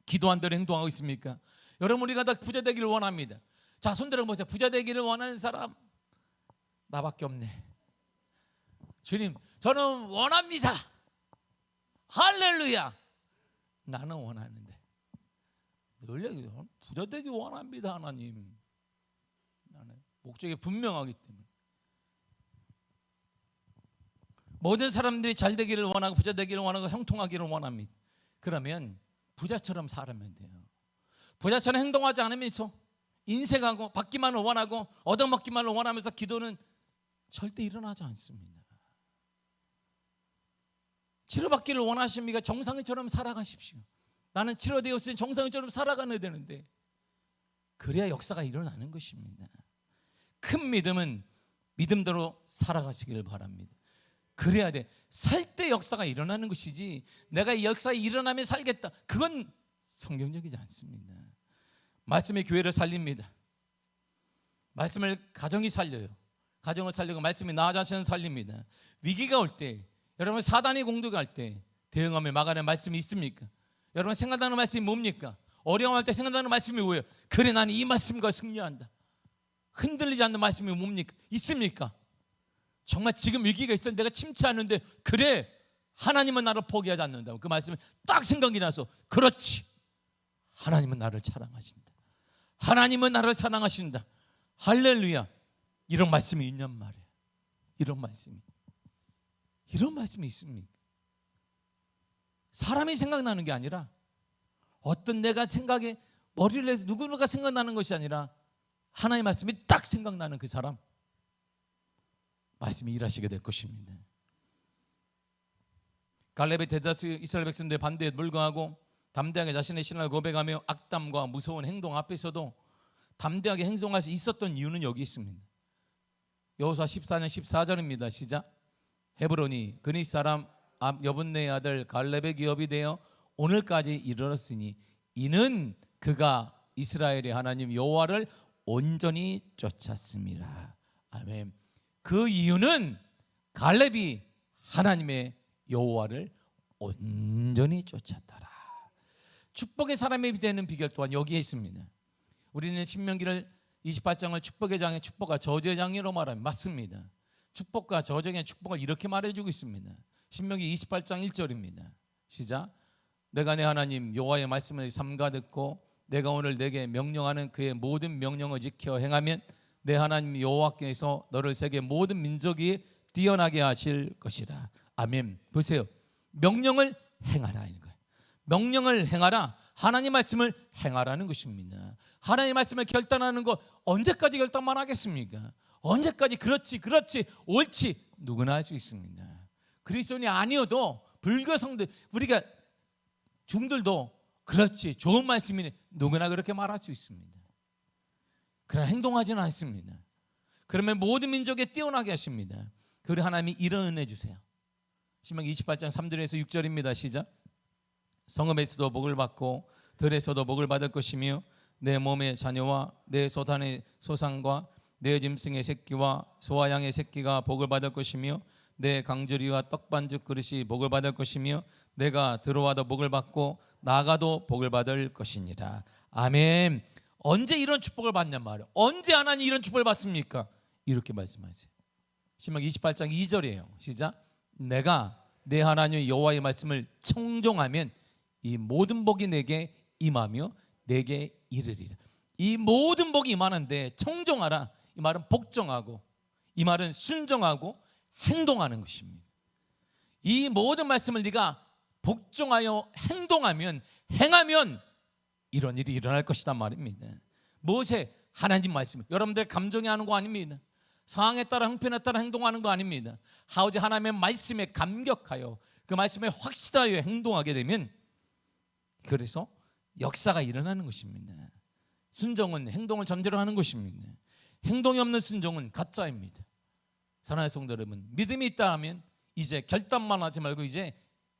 기도한 대로 행동하고 있습니까? 여러분 우리가 다 부자 되기를 원합니다. 자, 손 들어보세요. 부자 되기를 원하는 사람 나밖에 없네. 주님 저는 원합니다. 할렐루야. 나는 원하는데 늘 얘기해요. 부자 되기 원합니다. 하나님. 나는 목적이 분명하기 때문에 모든 사람들이 잘 되기를 원하고 부자 되기를 원하고 형통하기를 원합니다. 그러면 부자처럼 살면 돼요. 부자처럼 행동하지 않으면서 인색하고 받기만을 원하고 얻어먹기만을 원하면서 기도는 절대 일어나지 않습니다. 치료받기를 원하십니까? 정상인처럼 살아가십시오. 나는 치료되었으니 정상인처럼 살아가야 되는데 그래야 역사가 일어나는 것입니다. 큰 믿음은 믿음대로 살아가시기를 바랍니다. 그래야 돼. 살 때 역사가 일어나는 것이지 내가 이 역사에 일어나면 살겠다. 그건 성경적이지 않습니다. 말씀의 교회를 살립니다. 말씀을 가정이 살려요. 가정을 살리고 말씀이 나 자신을 살립니다. 위기가 올 때 여러분 사단이 공격할 때 대응하며 막아내는 말씀이 있습니까? 여러분 생각나는 말씀이 뭡니까? 어려움할 때 생각나는 말씀이 뭐예요? 그래 나는 이 말씀과 승리한다. 흔들리지 않는 말씀이 뭡니까? 있습니까? 정말 지금 위기가 있어 내가 침체하는데 그래 하나님은 나를 포기하지 않는다. 그 말씀이 딱 생각이 나서 그렇지 하나님은 나를 사랑하신다. 하나님은 나를 사랑하신다. 할렐루야. 이런 말씀이 있냔 말이에요. 이런 말씀이 있습니까? 사람이 생각나는 게 아니라 어떤 내가 생각에 머리를 해서 누구누가 생각나는 것이 아니라 하나님의 말씀이 딱 생각나는 그 사람 말씀이 일하시게 될 것입니다. 갈렙의 대다수 이스라엘 백성들의 반대에 불구하고 담대하게 자신의 신앙을 고백하며 악담과 무서운 행동 앞에서도 담대하게 행동할 수 있었던 이유는 여기 있습니다. 여호수아 14년 14절입니다. 시작. 헤브론이 그니 사람 여분네의 아들 갈렙의 기업이 되어 오늘까지 이르렀으니 이는 그가 이스라엘의 하나님 여호와를 온전히 쫓았습니다. 아멘. 그 이유는 갈렙이 하나님의 여호와를 온전히 쫓았더라. 축복의 사람이 되는 비결 또한 여기에 있습니다. 우리는 신명기를 28장을 축복의 장에 축복과 저주의 장이로 말하면 맞습니다. 축복과 저주의 축복을 이렇게 말해주고 있습니다. 신명기 28장 1절입니다. 시작. 내가 내 하나님 여호와의 말씀을 삼가 듣고 내가 오늘 내게 명령하는 그의 모든 명령을 지켜 행하면 내 하나님 여호와께서 너를 세계 모든 민족이 뛰어나게 하실 것이라. 아멘. 보세요. 명령을 행하라 이는 거예요. 명령을 행하라. 하나님 말씀을 행하라는 것입니다. 하나님 말씀을 결단하는 거 언제까지 결단만 하겠습니까? 언제까지 그렇지 옳지 누구나 할 수 있습니다. 그리스도인이 아니어도 불교 성도 우리가 중들도 그렇지 좋은 말씀이니 누구나 그렇게 말할 수 있습니다. 그러나 행동하지는 않습니다. 그러면 모든 민족에 뛰어나게 하십니다. 그리고 하나님이 이런 은혜 주세요. 신명기 28장 3절에서 6절입니다. 시작. 성읍에서도 복을 받고 들에서도 복을 받을 것이며 내 몸의 자녀와 내 소단의 소상과 내 짐승의 새끼와 소와 양의 새끼가 복을 받을 것이며 내 강주리와 떡반죽 그릇이 복을 받을 것이며 내가 들어와도 복을 받고 나가도 복을 받을 것이니라. 아멘. 언제 이런 축복을 받냔 말이에요. 언제 하나님 이런 축복을 받습니까? 이렇게 말씀하세요. 신명기 28장 2절이에요. 시작. 내가 내 하나님 여호와의 말씀을 청종하면 이 모든 복이 내게 임하며 내게 이르리라. 이 모든 복이 임하는데 청종하라. 이 말은 복종하고, 이 말은 순종하고 행동하는 것입니다. 이 모든 말씀을 네가 복종하여 행하면 이런 일이 일어날 것이란 말입니다. 무엇에? 하나님 말씀. 여러분들 감정이 하는 거 아닙니다. 상황에 따라 형편에 따라 행동하는 거 아닙니다. 오직 하나님의 말씀에 감격하여 그 말씀에 확실하여 행동하게 되면 그래서 역사가 일어나는 것입니다. 순종은 행동을 전제로 하는 것입니다. 행동이 없는 순종은 가짜입니다. 사랑하는 성도 여러분, 믿음이 있다 하면 이제 결단만 하지 말고 이제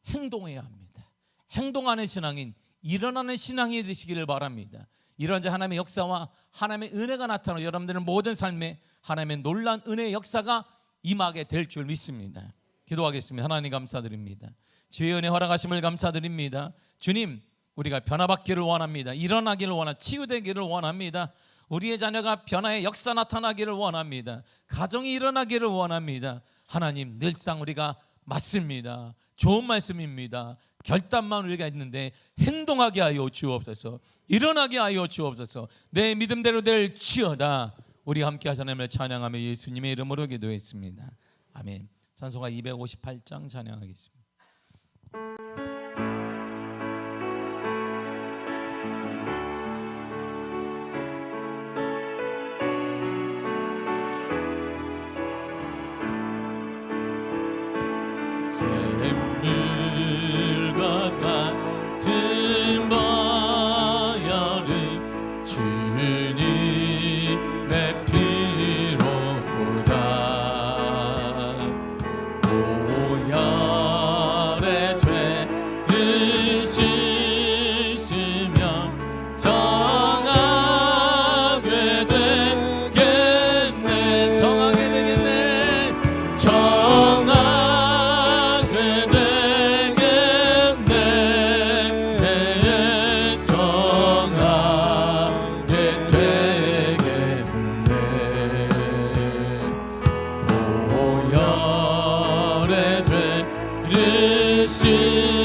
행동해야 합니다. 행동하는 신앙인, 일어나는 신앙이 되시기를 바랍니다. 이런 하나님의 역사와 하나님의 은혜가 나타나고 여러분들의 모든 삶에 하나님의 놀라운 은혜의 역사가 임하게 될 줄 믿습니다. 기도하겠습니다. 하나님 감사드립니다. 주의 은혜 허락하심을 감사드립니다. 주님, 우리가 변화받기를 원합니다. 일어나기를 원합니다. 치유되기를 원합니다. 우리의 자녀가 변화의 역사 나타나기를 원합니다. 가정이 일어나기를 원합니다. 하나님, 늘상 우리가 맞습니다. 좋은 말씀입니다. 결단만 우리가 있는데 행동하게 하여 주옵소서. 일어나게 하여 주옵소서. 내 믿음대로 될지어다. 우리 함께 하나님을 찬양하며 예수님의 이름으로 기도했습니다. 아멘. 찬송가 258장 찬양하겠습니다. 샘물과 같은 바야를 주님의 피로다 보혈의 죄를 씻으며 정하게 되겠네. 정하게 되겠네.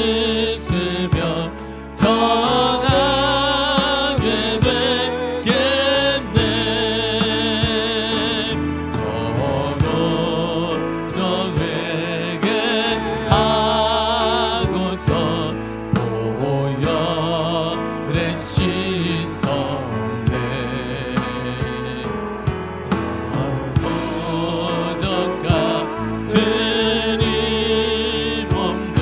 씻으며 정하게 되겠네. 저로서 회개하고서 보혈에 씻었네. 도적 같은 이 몸도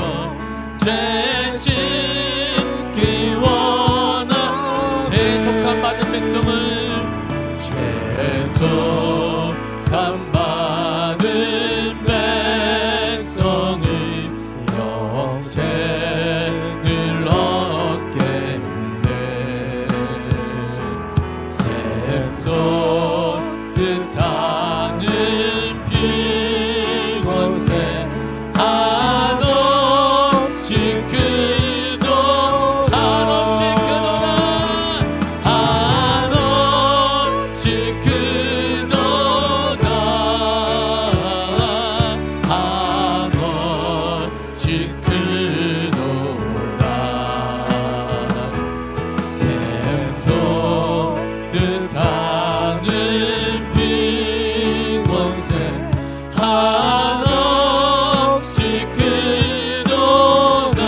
한없이 크도다.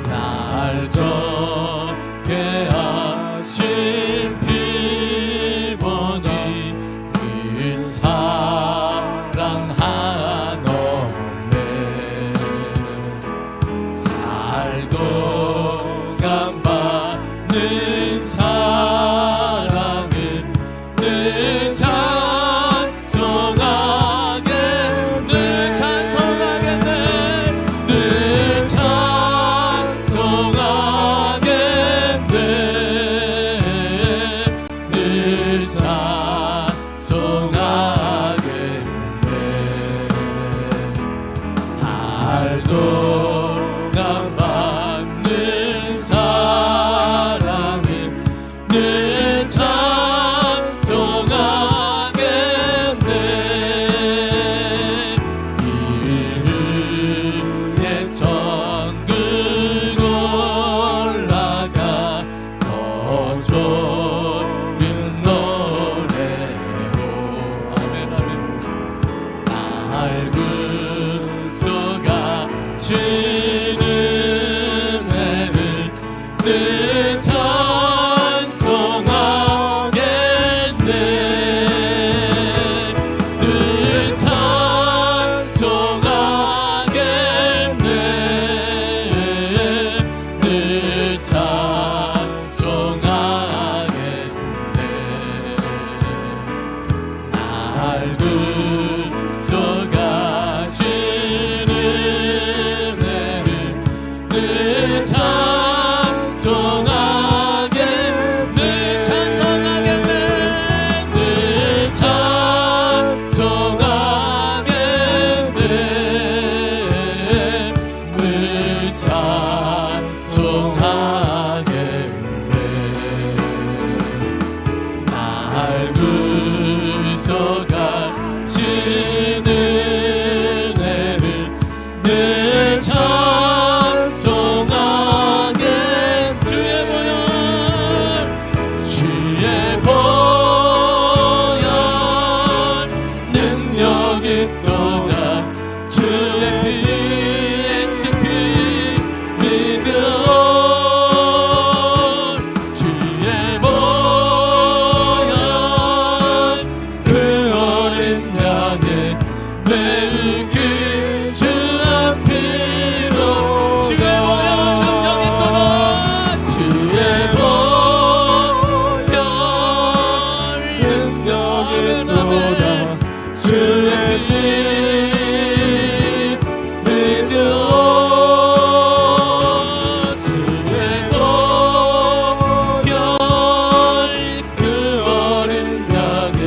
날 좋게 하신 피 보니 그 사랑 한없네. 살고 감받는 사랑을 늘 찬송하겠네. 늘 찬송하겠네. 늘 찬송하겠네. 살도 감받는 사랑을 늘 찬송하겠네. 이의 천국 올라가 더 좋은 노래로 아멘 아멘. 날 구속하시는 은혜를 늘 찬송하겠네. 늘 찬송하겠네. 늘 찬송하겠네. 날 구속하시는 은혜를 늘 찬송하겠네. 늘 찬송하겠네. 늘 찬송하겠네. 늘 찬송하겠네. 날 구속하시는 은혜를 늘 찬송하게. 주의 보혈 능력이 또다. 주의 피 예수 피 믿어. 주의 보혈 그 어린 양의 매우기 주 앞이로. 주의 보혈 능력이 또다. 주의 보혈 능력이 또다. 주의 피 믿어. 주의 보혈 그 어린 양의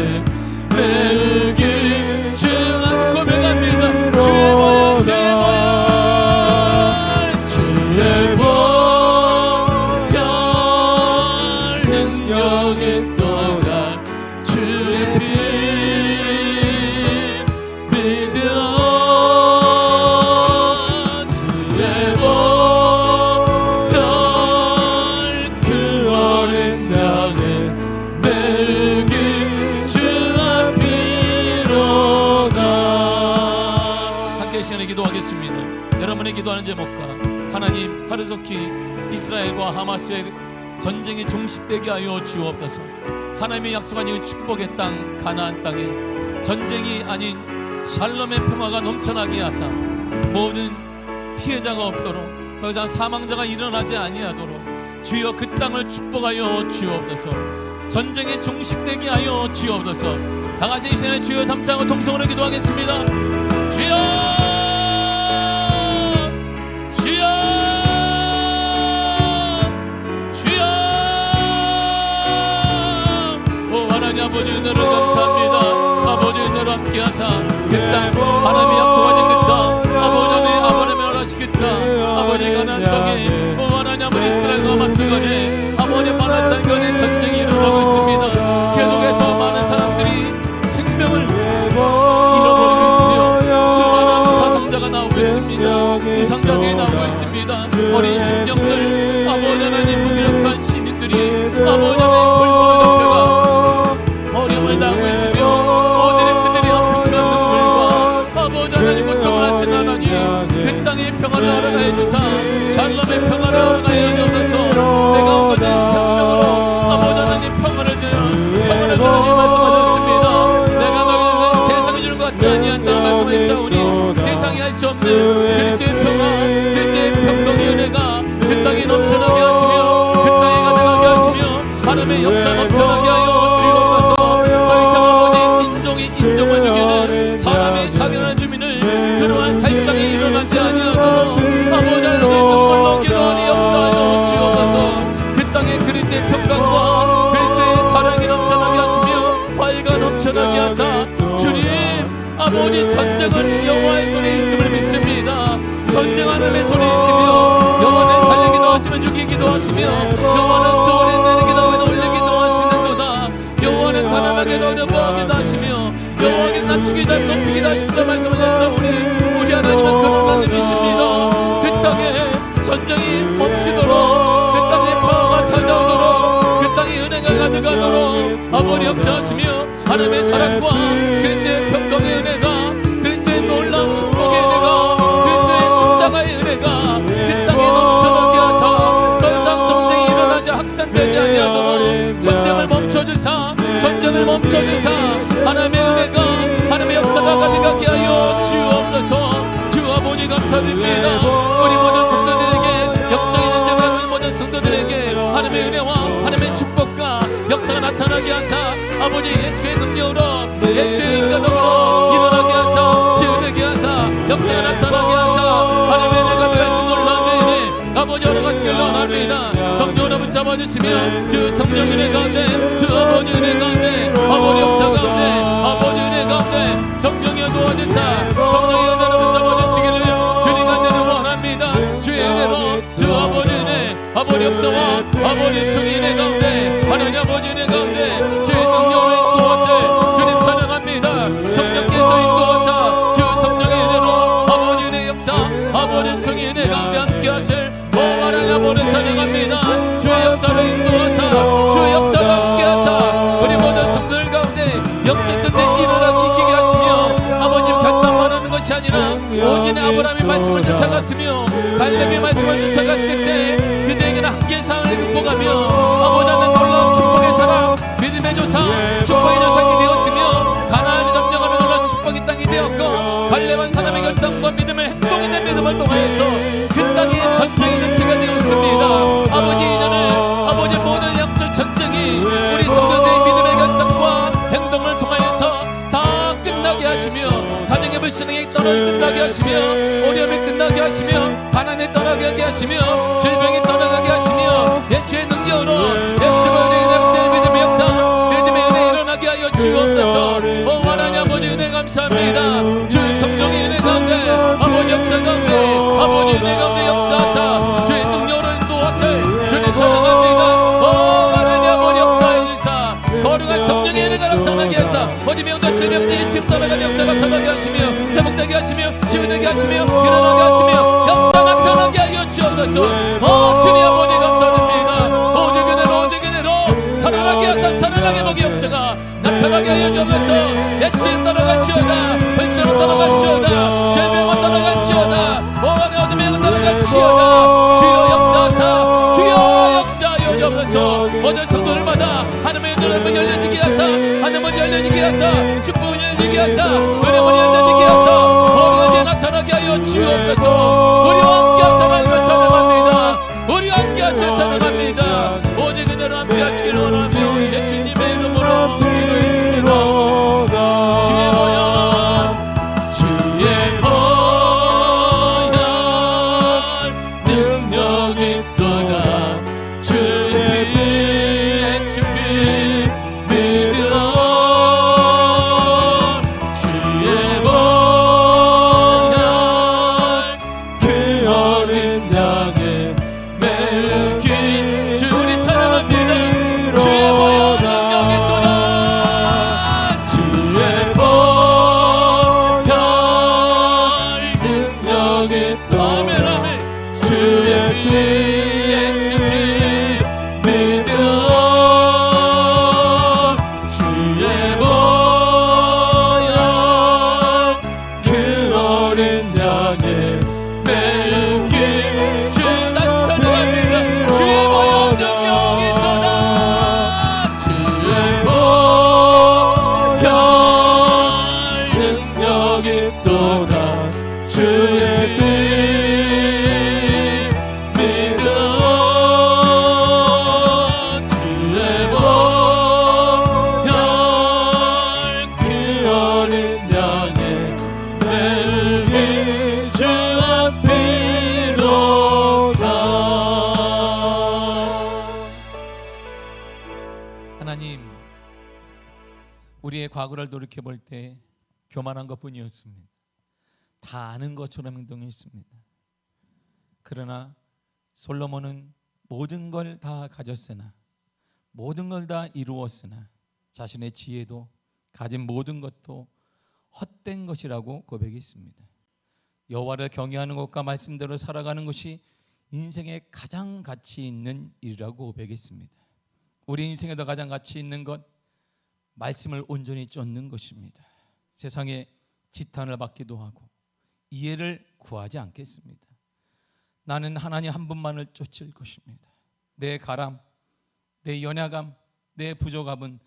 매우기 주 앞 고백합니다. 주의 보혈 주의 보혈 주의 보혈 능력이 또다. 주의 피 믿어. 주의 보혈 그 어린 양의 매우기 주 앞이로다. 함께 이 시간에 기도하겠습니다. 여러분의 기도하는 제목과 하나님 하루속히 이스라엘과 하마스의 전쟁이 종식되게 하여 주옵소서. 하나님의 약속한 이 축복의 땅 가나안 땅에 전쟁이 아닌 샬롬의 평화가 넘쳐나게 하사 모든 피해자가 없도록 더 이상 사망자가 일어나지 아니하도록 주여 그 땅을 축복하여 주옵소서. 전쟁이 종식되게 하여 주옵소서. 다같이 이 시간에 주여 삼창을 통성으로 기도하겠습니다. 주여 주여 주여. 오 하나님 아버지 은혜를 감사합니다. 아버지 은혜로 함께하사 그 땅 하나님의 약속하신 그 땅 아버지 아버님의 허락하신 그 땅 아버지 가나안 땅에 오 하나님 아버지 이스라엘과 하마스 간에 아버지 바라산 간에 전쟁이 일어나고 있습니다. 계속해서 많은 사람들이 생명을 잃어버리고 있으며 수많은 사상자가 나오고 있습니다. 부상자들이 나오고 있습니다. 어린 심령들 아버지 하나님 무기력한 시민들이 아버지 하나님 볼모로 잡혀가 어려움을 당하고 있으며 오늘의 그들의 샬롬의 평화를 허락하여 주옵소서. 내가 온 것은 생명으로 아버지 하나님 평화를 주라고 말씀하셨습니다. 내가 너희에게 세상이 주는 것 같지 아니한다는 말씀하셨사오니 세상이 할 수 없는 그리스도의 평화, 그리스도의 평강의 은혜가 그 땅에 넘쳐나게 하시며 그 땅에 가득하게 하시며 하나님의 역사 넘쳐나게 하여 주옵소서. 더 이상 아버지 인종을 죽이는 사람의 사기라는 주민을 그러한 살상이 일어나지 아니하도록 아버지 하나님 눈물로 기도하니 역사하여 주옵소서. 그 땅에 그리스도의 평강과 그리스도의 사랑이 넘쳐나게 하시며 화해가 넘쳐나게 하사 주님 아버지 전쟁은 여호와의 손에 있음을 믿습니다. 전쟁 하나님의 손에 있으며 여호와는 살리기도 하시며 죽이기도 하시며 여호와는 수월에 내리기도 하기도 올리기도 하시는도다. 여호와는 가난하게도 어려워하기도 하시며 여호와는 낮추기도 높이기도 하신다 말씀하셨사오니 우리 하나님은 그런 하나님이십니다. 그 땅에 전쟁이 멈추도록 그 땅에 평화가 찾아오도록 그 땅에 은혜가 가득하도록 아버지 역사하시며 하나님의 사랑과 그리스도의 평강의 은혜가 그리스도의 놀라운 축복의 은혜가 그리스도의 십자가의 은혜가 그 땅에 넘쳐나게 하사 더 이상 전쟁이 일어나지 확산되지 아니하도록 전쟁을 멈춰주사 하나님의 은혜가 하나님의 역사가 가득하게 하여 주옵소서. 주 아버지 감사드립니다. 우리 모든 성도들에게 역장이 전쟁하는 모든 성도들에게 하나님의 은혜와 하나님의 축복과 역사가 나타나게 하사 아버지 예수의 능력으로 예수의 인간으로 일어나게 하사 지어내게 하사 역사가 나타나게 하사 하나님의 은혜가 가득하신 놀라운 은혜 아버지 허락하시길 원합니다. 성령으로 붙잡아주시며 주 성령 은혜 가운데 주 아버지 은혜 가운데 아버지 역사 가운데 아버지 은혜 가운데 성령이 도와주사 성령의 은혜로 붙잡아주시기를 주님 간절히 원합니다. 주의 은혜로 주 아버지 은혜 아버지 역사와 아버지 성의 은혜 가운데 하나님 아버지 은혜 가운데 주의 능력으로 인도하세 주님 찬양합니다. 성령께서 인도하사 주 성령의 은혜로 아버지 은혜 역사 아버지 성의 은혜 가운데 함께 하실 하나님 아버지 찬양합니다. 주의 역사로 인도하사 주의 역사로 함께 하사 우리 모든 성도들 가운데 영적 전쟁 일어나게 이기게 하시며 아버님 결단만 하는 것이 아니라 온전히 아브라함이 말씀을 쫓아갔으며 갈렙이 말씀을 쫓아갔을 때 그들에게는 한계의 상황을 극복하며 아버지 하나님 놀라운 축복의 사랑 믿음의 조상 축복의 조상이 되었으며 가나안을 점령하는 놀라운 축복의 땅이 되었고 갈렙한 사람의 결단과 믿음을 행동이 된 믿음을 통하여서 그 땅이 전쟁의 전체가 되었습니다. 아버지 이전에 아버지 모든 영적 전쟁이 우리 성도들의 믿음의 결단과 행동을 통하여서 다 끝나게 하시며 가정의 불신앙이 끝나게 하시며 어려움이 끝나게 하시며 가난이 떠나게 하시며 질병이 떠나게 하시며 예수의 능력으로 예수가 우리의 믿음의 역사 믿음의 은혜 일어나게 하여 주옵소서. 하나님 아버지 은혜 감사합니다. 주 성령의 은혜 가운데 아버지 역사 가운데 아버지 은혜 가운데 역사하사 주의 능력으로 인도하실 주님 찬양합니다. 하나님 아버지 역사해 주사 거룩한 성령의 은혜가 나타나게 하사 어디 명도 질병들이 지금 떠나가는 역사 나타나게 하시며 회복되게 하시며 치유되게 하시며 일어나게 하시며 역사 나타나게 하여 주옵소서. 주님 아버지 감사드립니다. 오직 은혜로 살아나게 하사 살아나게 먹이 역사가 나타나게 하여 주옵소서. 예수님 떠나갈지어다 불신은 떠나갈지어다 질병은 떠나갈지어다 오간의 어둠이 떠나갈지어다 주여 역사하사 주여 역사하여 주옵소서. 모든 성도들마다 하나님의 눈을 열려지게 하사 하나님을 열려지게 하사 축복을 열려지게 하사 은혜를 열려지게 하사 거룩하게 나타나게 하여 주옵소서. 우리와 함께 하사 하나님을 찬양합니다. 우리와 함께 하시길 찬양합니다. 오직 은혜로 함께 하시길 원하며 예수님의 이름으로 기도했습니다. 주의 보혈 주의 보혈 능력 있도다 주의 피 예수 피 믿으라 주의 믿었도다. 주의 뜻 믿어 주의 보혈 그 어린 양의 매일 주 앞이로다. 하나님, 우리의 과거를 돌이켜 볼 때 교만한 것뿐이었습니다. 다 아는 것처럼 행동했습니다. 그러나 솔로몬은 모든 걸 다 가졌으나, 모든 걸 다 이루었으나 자신의 지혜도 가진 모든 것도 헛된 것이라고 고백했습니다. 여호와를 경외하는 것과 말씀대로 살아가는 것이 인생의 가장 가치 있는 일이라고 고백했습니다. 우리 인생에도 가장 가치 있는 것, 말씀을 온전히 쫓는 것입니다. 세상에 지탄을 받기도 하고 이해를 구하지 않겠습니다. 나는 하나님 한 분만을 쫓을 것입니다. 내 가람, 내 연약함, 내 부족함은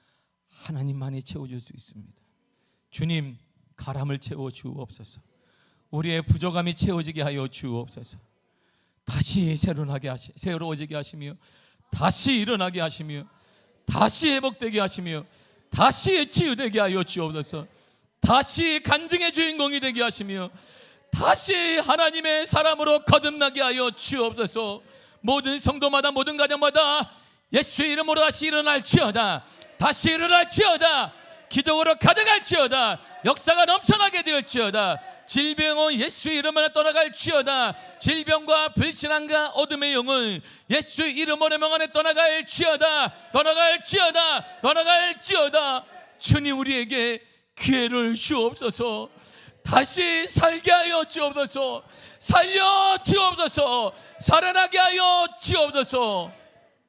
하나님만이 채워줄 수 있습니다. 주님, 가람을 채워 주옵소서. 우리의 부족함이 채워지게 하여 주옵소서. 다시 새로워지게 하시며, 다시 일어나게 하시며, 다시 회복되게 하시며, 다시 치유되게 하여 주옵소서. 다시 간증의 주인공이 되게 하시며, 다시 하나님의 사람으로 거듭나게 하여 주옵소서. 모든 성도마다, 모든 가정마다 예수의 이름으로 다시 일어날지어다. 다시 일어날지어다. 기적으로 가져갈지어다. 역사가 넘쳐나게 되었지어다. 질병은 예수의 이름으로 떠나갈지어다. 질병과 불신앙과 어둠의 영은 예수의 이름으로 명하에 떠나갈지어다. 떠나갈지어다. 떠나갈지어다. 주님, 우리에게 기회를 주옵소서. 다시 살게 하여 주옵소서. 살려 주옵소서. 살아나게 하여 주옵소서.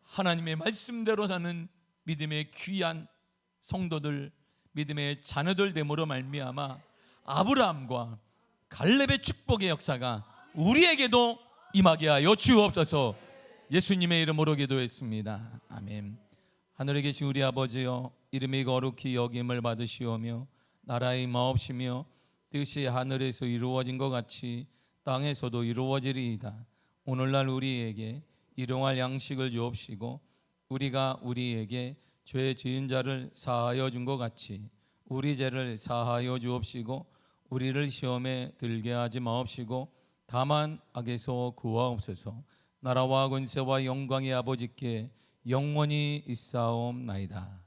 하나님의 말씀대로 사는 믿음의 귀한 성도들, 믿음의 자녀들 됨으로 말미암아 아브라함과 갈렙의 축복의 역사가 우리에게도 임하게 하여 주옵소서. 예수님의 이름으로 기도했습니다. 아멘. 하늘에 계신 우리 아버지여, 이름이 거룩히 여김을 받으시오며 나라의 마옵시며 뜻이 하늘에서 이루어진 것 같이 땅에서도 이루어지리이다. 오늘날 우리에게 일용할 양식을 주옵시고 우리가 우리에게 죄 지은 자를 사하여 준 것 같이 우리 죄를 사하여 주옵시고 우리를 시험에 들게 하지 마옵시고 다만 악에서 구하옵소서. 나라와 권세와 영광의 아버지께 영원히 있사옵나이다.